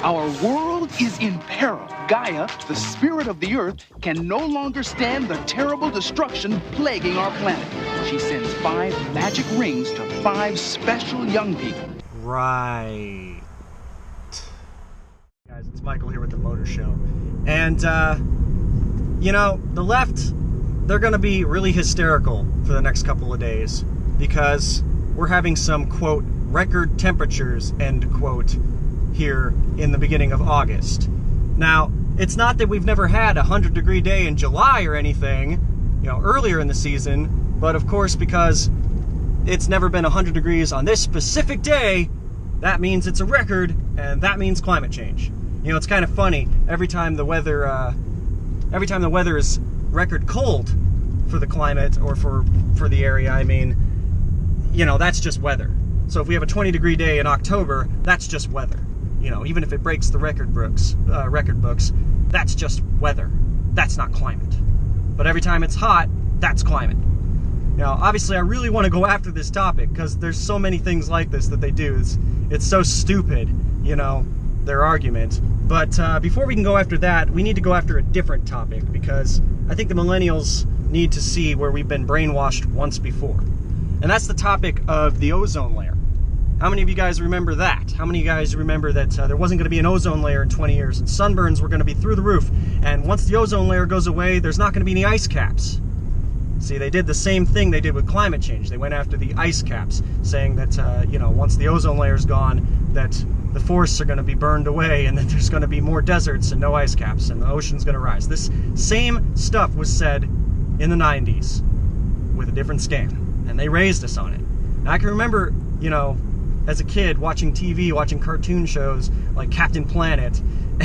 Our world is in peril. Gaia, the spirit of the earth, can no longer stand the terrible destruction plaguing our planet. She sends 5 magic rings to 5 special young people. Right. Guys, it's Michael here with the M.O.T.O.R show. And, you know, the left, they're going to be really hysterical for the next couple of days because we're having some, quote, record temperatures, end quote, here in the beginning of August. Now, it's not that we've never had a 100-degree day in July or anything, you know, earlier in the season, but of course, because it's never been 100 degrees on this specific day, that means it's a record, and that means climate change. You know, it's kind of funny, every time the weather is record cold for the climate or for the area, I mean, you know, that's just weather. So if we have a 20-degree day in October, that's just weather. You know, even if it breaks the record books, that's just weather. That's not climate. But every time it's hot, that's climate. Now, obviously, I really want to go after this topic because there's so many things like this that they do. It's so stupid, you know, their argument. But before we can go after that, we need to go after a different topic because I think the millennials need to see where we've been brainwashed once before. And that's the topic of the ozone layer. How many of you guys remember that? How many of you guys remember that there wasn't going to be an ozone layer in 20 years and sunburns were going to be through the roof, and once the ozone layer goes away, there's not going to be any ice caps? See, they did the same thing they did with climate change. They went after the ice caps, saying that, you know, once the ozone layer's gone, that the forests are going to be burned away and that there's going to be more deserts and no ice caps and the ocean's going to rise. This same stuff was said in the 90s with a different scam, and they raised us on it. And I can remember, you know, as a kid watching TV, watching cartoon shows like Captain Planet,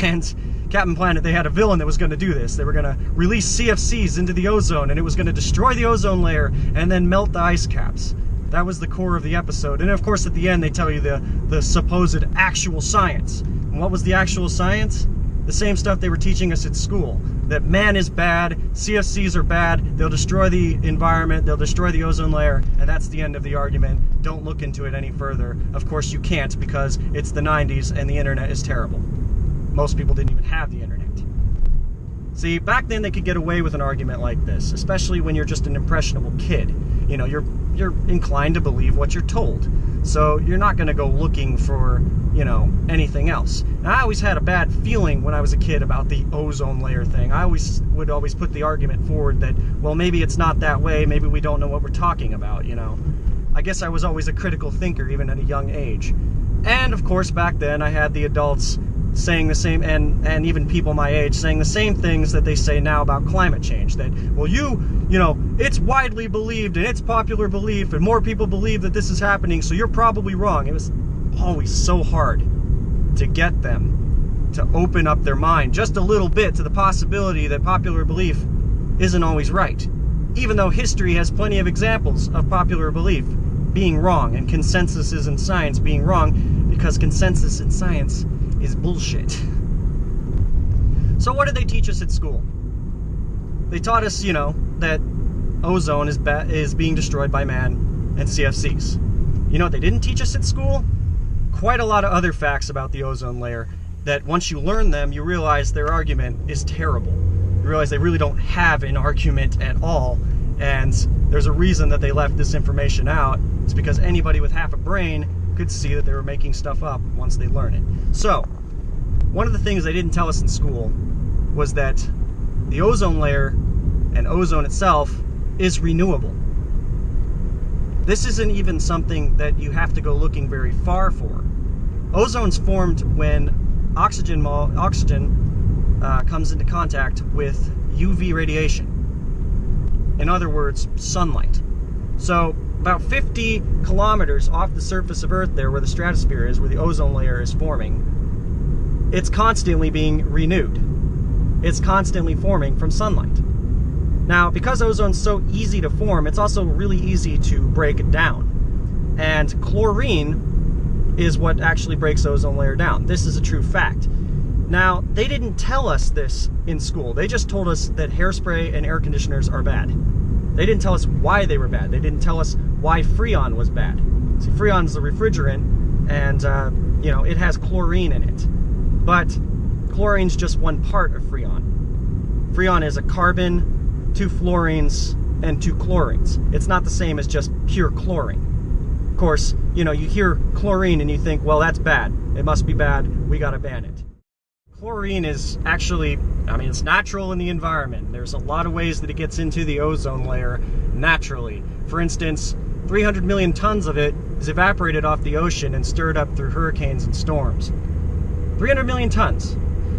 and Captain Planet, they had a villain that was going to do this. They were going to release CFCs into the ozone, and it was going to destroy the ozone layer and then melt the ice caps. That was the core of the episode. And of course, at the end, they tell you the supposed actual science. And what was the actual science? The same stuff they were teaching us at school. That man is bad, CFCs are bad, they'll destroy the environment, they'll destroy the ozone layer, and that's the end of the argument. Don't look into it any further. Of course you can't because it's the 90s and the internet is terrible. Most people didn't even have the internet. See, back then they could get away with an argument like this, especially when you're just an impressionable kid. You know, you're inclined to believe what you're told. So you're not going to go looking for, you know, anything else. Now, I always had a bad feeling when I was a kid about the ozone layer thing. I would always put the argument forward that, well, maybe it's not that way, maybe we don't know what we're talking about, you know. I guess I was always a critical thinker, even at a young age. And, of course, back then I had the adults saying the same, and even people my age saying the same things that they say now about climate change. That, well, you know, it's widely believed and it's popular belief and more people believe that this is happening, so you're probably wrong. It was always so hard to get them to open up their mind just a little bit to the possibility that popular belief isn't always right. Even though history has plenty of examples of popular belief being wrong and consensus in science being wrong, because consensus in science is bullshit. So what did they teach us at school? They taught us, you know, that ozone is being destroyed by man and CFCs. You know what they didn't teach us at school? Quite a lot of other facts about the ozone layer that once you learn them, you realize their argument is terrible. You realize they really don't have an argument at all, and there's a reason that they left this information out. It's because anybody with half a brain could see that they were making stuff up once they learn it. So, one of the things they didn't tell us in school was that the ozone layer and ozone itself is renewable. This isn't even something that you have to go looking very far for. Ozone's formed when oxygen comes into contact with UV radiation. In other words, sunlight. So, about 50 kilometers off the surface of Earth there, where the stratosphere is, where the ozone layer is forming, it's constantly being renewed. It's constantly forming from sunlight. Now, because ozone's so easy to form, it's also really easy to break down. And chlorine is what actually breaks the ozone layer down. This is a true fact. Now, they didn't tell us this in school. They just told us that hairspray and air conditioners are bad. They didn't tell us why they were bad. They didn't tell us why Freon was bad. See, Freon is a refrigerant, and you know, it has chlorine in it. but chlorine's just one part of Freon. Freon is a carbon, 2 fluorines, and 2 chlorines. It's not the same as just pure chlorine. Of course, you know, you hear chlorine and you think, well, that's bad. It must be bad. We gotta ban it. Chlorine is actually, I mean, it's natural in the environment. There's a lot of ways that it gets into the ozone layer naturally. For instance, 300 million tons of it is evaporated off the ocean and stirred up through hurricanes and storms. 300 million tons.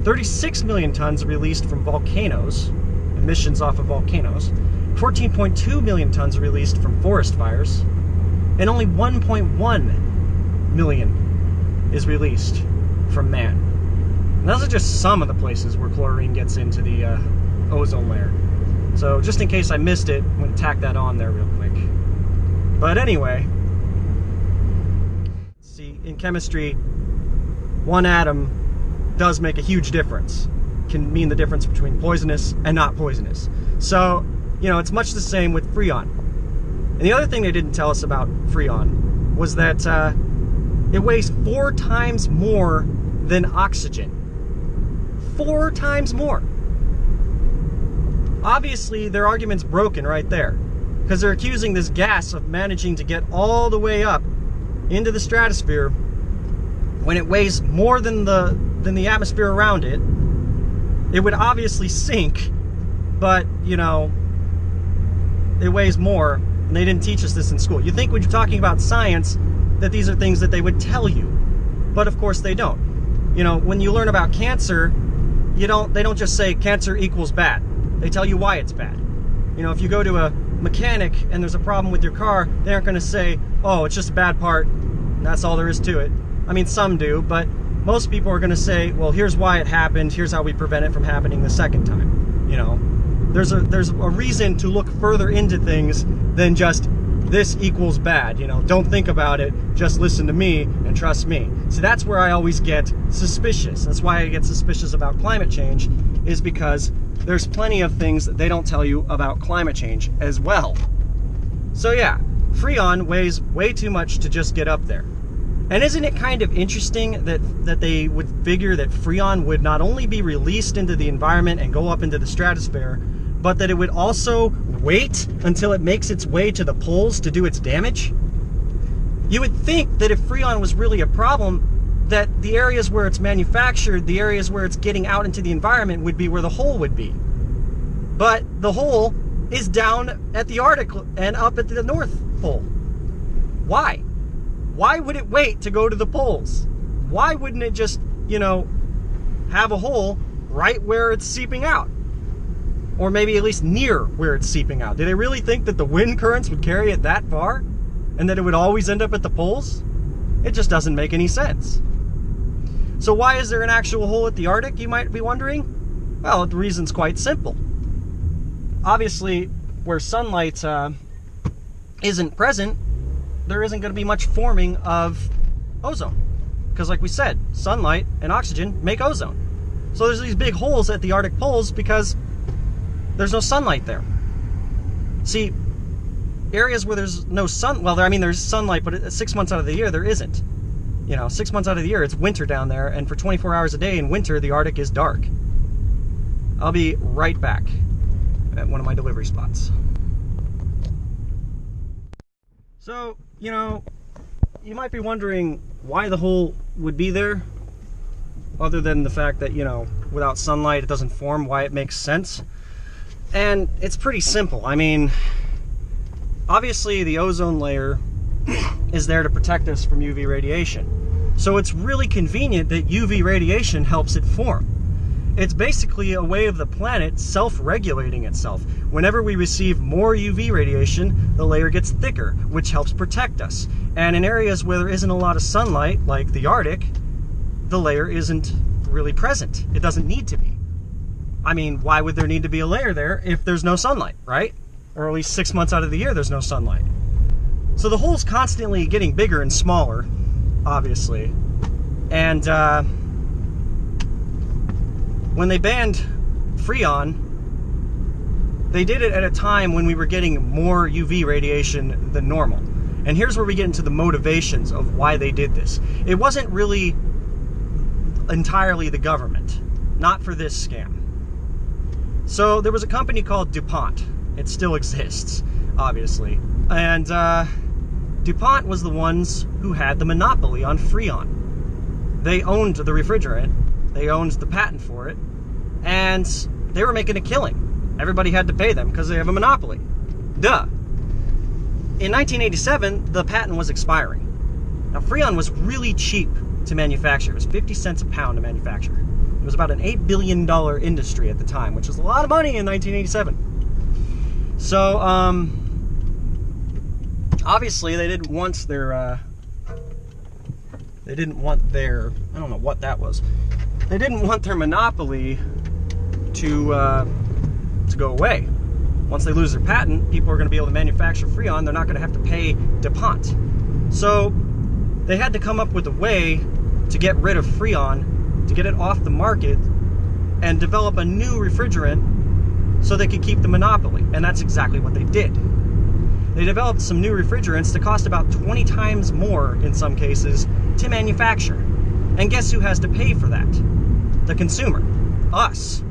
36 million tons released from volcanoes, emissions off of volcanoes. 14.2 million tons released from forest fires. And only 1.1 million is released from man. And those are just some of the places where chlorine gets into the ozone layer. So just in case I missed it, I'm going to tack that on there real quick. But anyway, see, in chemistry, one atom does make a huge difference. Can mean the difference between poisonous and not poisonous. So, you know, it's much the same with Freon. And the other thing they didn't tell us about Freon was that it weighs 4 times more than oxygen. 4 times more. Obviously, their argument's broken right there, because they're accusing this gas of managing to get all the way up into the stratosphere when it weighs more than the atmosphere around it. It would obviously sink, but, you know, it weighs more, and they didn't teach us this in school. You think when you're talking about science that these are things that they would tell you, but of course they don't. You know, when you learn about cancer, they don't just say cancer equals bad. They tell you why it's bad. You know, if you go to a mechanic and there's a problem with your car, they aren't going to say, oh, it's just a bad part, and that's all there is to it. I mean, some do, but most people are going to say, well, here's why it happened, here's how we prevent it from happening the second time. You know, there's a reason to look further into things than just this equals bad. You know, don't think about it, just listen to me and trust me. So that's where I always get suspicious. That's why I get suspicious about climate change, is because there's plenty of things that they don't tell you about climate change as well. So yeah, Freon weighs way too much to just get up there. And isn't it kind of interesting that they would figure that Freon would not only be released into the environment and go up into the stratosphere, but that it would also wait until it makes its way to the poles to do its damage? You would think that if Freon was really a problem, that the areas where it's manufactured, the areas where it's getting out into the environment, would be where the hole would be. But the hole is down at the Arctic and up at the North Pole. Why? Why would it wait to go to the poles? Why wouldn't it just, you know, have a hole right where it's seeping out? Or maybe at least near where it's seeping out. Do they really think that the wind currents would carry it that far? And that it would always end up at the poles? It just doesn't make any sense. So why is there an actual hole at the Arctic, you might be wondering? Well, the reason's quite simple. Obviously, where sunlight isn't present, there isn't going to be much forming of ozone. Because like we said, sunlight and oxygen make ozone. So there's these big holes at the Arctic poles because there's no sunlight there. See, areas where there's no sun, well, I mean, there's sunlight, but 6 months out of the year, there isn't. You know, 6 months out of the year, it's winter down there, and for 24 hours a day in winter, the Arctic is dark. I'll be right back at one of my delivery spots. So, you know, you might be wondering why the hole would be there, other than the fact that, you know, without sunlight, it doesn't form, why it makes sense. And it's pretty simple. I mean, obviously the ozone layer is there to protect us from UV radiation. So it's really convenient that UV radiation helps it form. It's basically a way of the planet self-regulating itself. Whenever we receive more UV radiation, the layer gets thicker, which helps protect us. And in areas where there isn't a lot of sunlight, like the Arctic, the layer isn't really present. It doesn't need to be. I mean, why would there need to be a layer there if there's no sunlight, right? Or at least 6 months out of the year there's no sunlight. So the hole's constantly getting bigger and smaller, obviously. And when they banned Freon, they did it at a time when we were getting more UV radiation than normal. And here's where we get into the motivations of why they did this. It wasn't really entirely the government, not for this scam. So there was a company called DuPont. It still exists, obviously. And DuPont was the ones who had the monopoly on Freon. They owned the refrigerant, they owned the patent for it, and they were making a killing. Everybody had to pay them because they have a monopoly. Duh. In 1987, the patent was expiring. Now, Freon was really cheap to manufacture. It was 50 cents a pound to manufacture. It was about an $8 billion industry at the time, which was a lot of money in 1987. So, obviously, they didn't want their, I don't know what that was. They didn't want their monopoly to go away. Once they lose their patent, people are going to be able to manufacture Freon. They're not going to have to pay DuPont. So they had to come up with a way to get rid of Freon, to get it off the market, and develop a new refrigerant so they could keep the monopoly. And that's exactly what they did. They developed some new refrigerants that cost about 20 times more, in some cases, to manufacture. And guess who has to pay for that? The consumer. Us.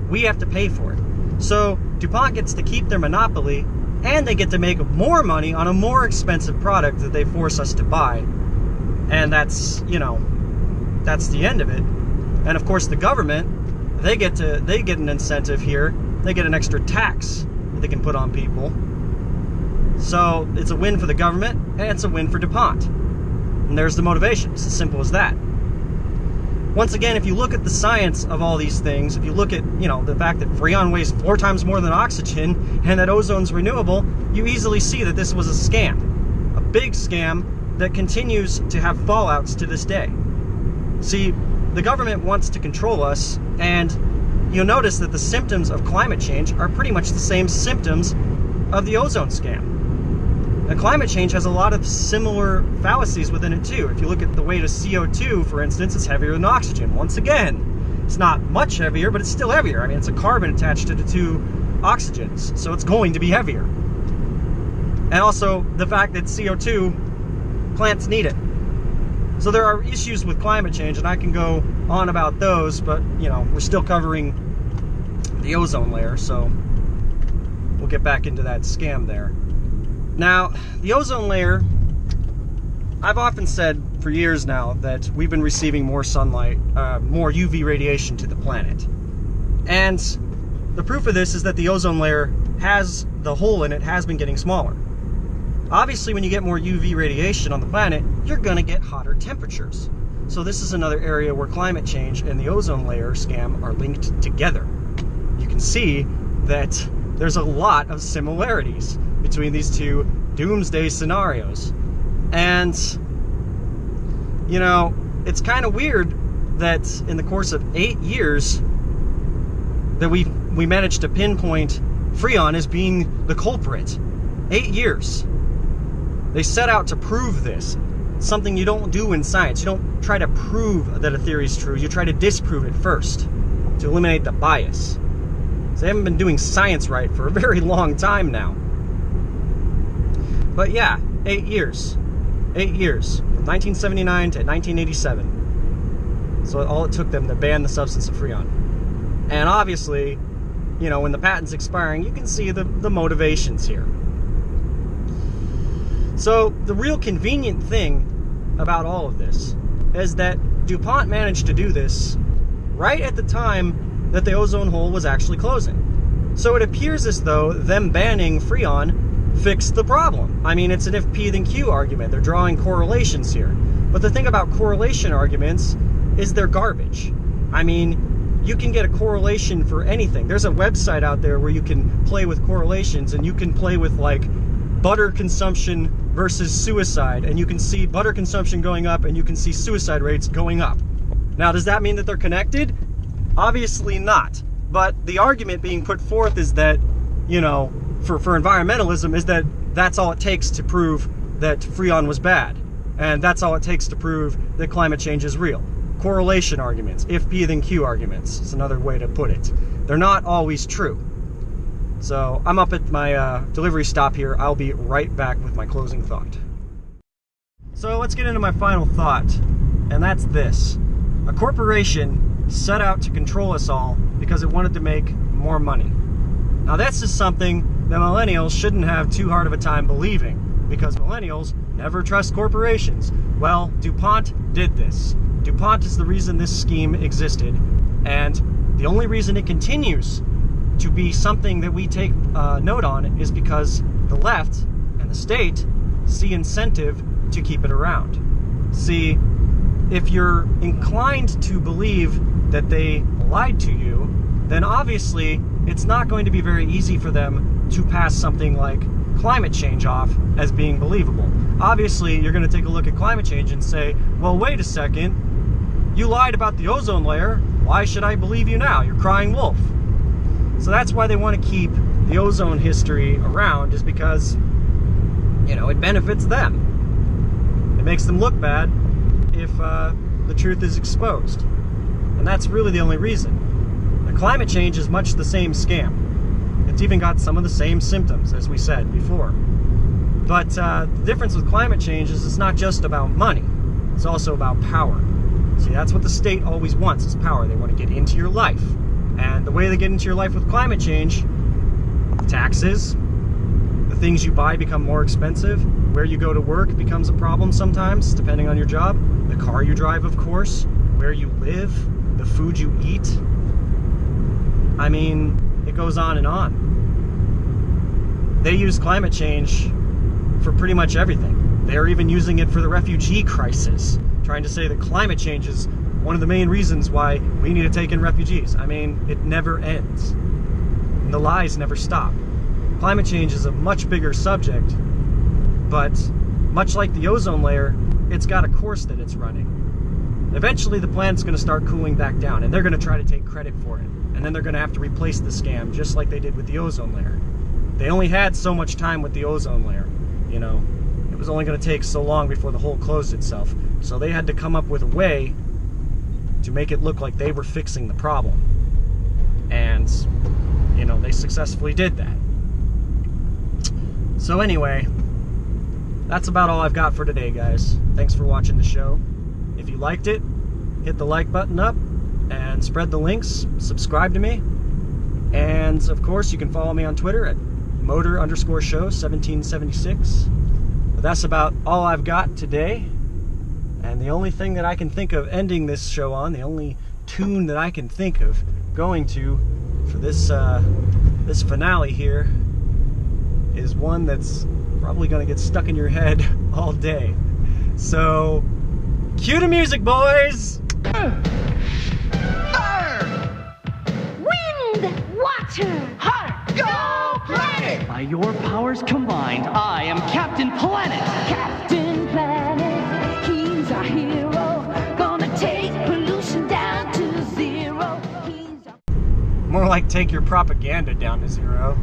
We have to pay for it. So DuPont gets to keep their monopoly, and they get to make more money on a more expensive product that they force us to buy. And that's, you know, that's the end of it. And of course the government, they get an incentive here. They get an extra tax that they can put on people. So it's a win for the government, and it's a win for DuPont. And there's the motivation. It's as simple as that. Once again, if you look at the science of all these things, if you look at, you know, the fact that Freon weighs 4 times more than oxygen and that ozone's renewable, you easily see that this was a scam. A big scam that continues to have fallouts to this day. See, the government wants to control us, and you'll notice that the symptoms of climate change are pretty much the same symptoms of the ozone scam. And climate change has a lot of similar fallacies within it too. If you look at the weight of CO2, for instance, it's heavier than oxygen. Once again, it's not much heavier, but it's still heavier. I mean, it's a carbon attached to the 2 oxygens, so it's going to be heavier. And also, the fact that CO2, plants need it. So there are issues with climate change, and I can go on about those, but, you know, we're still covering the ozone layer, so we'll get back into that scam there. Now, the ozone layer, I've often said for years now that we've been receiving more sunlight, more UV radiation to the planet. And the proof of this is that the ozone layer the hole in it has been getting smaller. Obviously, when you get more UV radiation on the planet, you're going to get hotter temperatures. So this is another area where climate change and the ozone layer scam are linked together. You can see that there's a lot of similarities between these two doomsday scenarios. And, you know, it's kind of weird that in the course of 8 years that we managed to pinpoint Freon as being the culprit. 8 years. They set out to prove this. Something you don't do in science. You don't try to prove that a theory is true. You try to disprove it first to eliminate the bias. So they haven't been doing science right for a very long time now. But yeah, 8 years. 8 years. From 1979 to 1987. So all it took them to ban the substance of Freon. And obviously, you know, when the patent's expiring, you can see the motivations here. So the real convenient thing about all of this is that DuPont managed to do this right at the time that the ozone hole was actually closing. So it appears as though them banning Freon fixed the problem. I mean, it's an if P then Q argument. They're drawing correlations here. But the thing about correlation arguments is they're garbage. I mean, you can get a correlation for anything. There's a website out there where you can play with correlations, and you can play with like butter consumption versus suicide, and you can see butter consumption going up and you can see suicide rates going up. Now, does that mean that they're connected? Obviously not. But the argument being put forth is that, you know, for environmentalism is that that's all it takes to prove that Freon was bad. And that's all it takes to prove that climate change is real. Correlation arguments, if P then Q arguments, is another way to put it. They're not always true. So I'm up at my delivery stop here. I'll be right back with my closing thought. So let's get into my final thought, and that's this. A corporation set out to control us all because it wanted to make more money. Now that's just something that millennials shouldn't have too hard of a time believing, because millennials never trust corporations. Well, DuPont did this. DuPont is the reason this scheme existed, and the only reason it continues to be something that we take note on is because the left and the state see incentive to keep it around. See, if you're inclined to believe that they lied to you, then obviously it's not going to be very easy for them to pass something like climate change off as being believable. Obviously, you're going to take a look at climate change and say, well, wait a second, you lied about the ozone layer, why should I believe you now? You're crying wolf. So that's why they want to keep the ozone history around, is because, you know, it benefits them. It makes them look bad if the truth is exposed. And that's really the only reason. The climate change is much the same scam. It's even got some of the same symptoms, as we said before. But the difference with climate change is it's not just about money. It's also about power. See, that's what the state always wants, is power. They want to get into your life. And the way they get into your life with climate change, taxes, the things you buy become more expensive, where you go to work becomes a problem sometimes, depending on your job, the car you drive, of course, where you live, the food you eat. I mean, it goes on and on. They use climate change for pretty much everything. They're even using it for the refugee crisis, trying to say that climate change is one of the main reasons why we need to take in refugees. I mean, it never ends. And the lies never stop. Climate change is a much bigger subject, but much like the ozone layer, it's got a course that it's running. Eventually the planet's going to start cooling back down, and they're going to try to take credit for it. And then they're going to have to replace the scam, just like they did with the ozone layer. They only had so much time with the ozone layer, you know. It was only going to take so long before the hole closed itself. So they had to come up with a way to make it look like they were fixing the problem. And, you know, they successfully did that. So anyway, that's about all I've got for today, guys. Thanks for watching the show. If you liked it, hit the like button up and spread the links. Subscribe to me. And, of course, you can follow me on Twitter at M.O.T.O.R_show1776. But that's about all I've got today. And the only thing that I can think of ending this show on, the only tune that I can think of going to for this this finale here, is one that's probably going to get stuck in your head all day. So, cue the music, boys! Fire! Wind! Water! Heart! Go Planet! By your powers combined, I am Captain Planet! Captain Planet, he's our hero. Gonna take pollution down to zero. He's our... More like take your propaganda down to zero.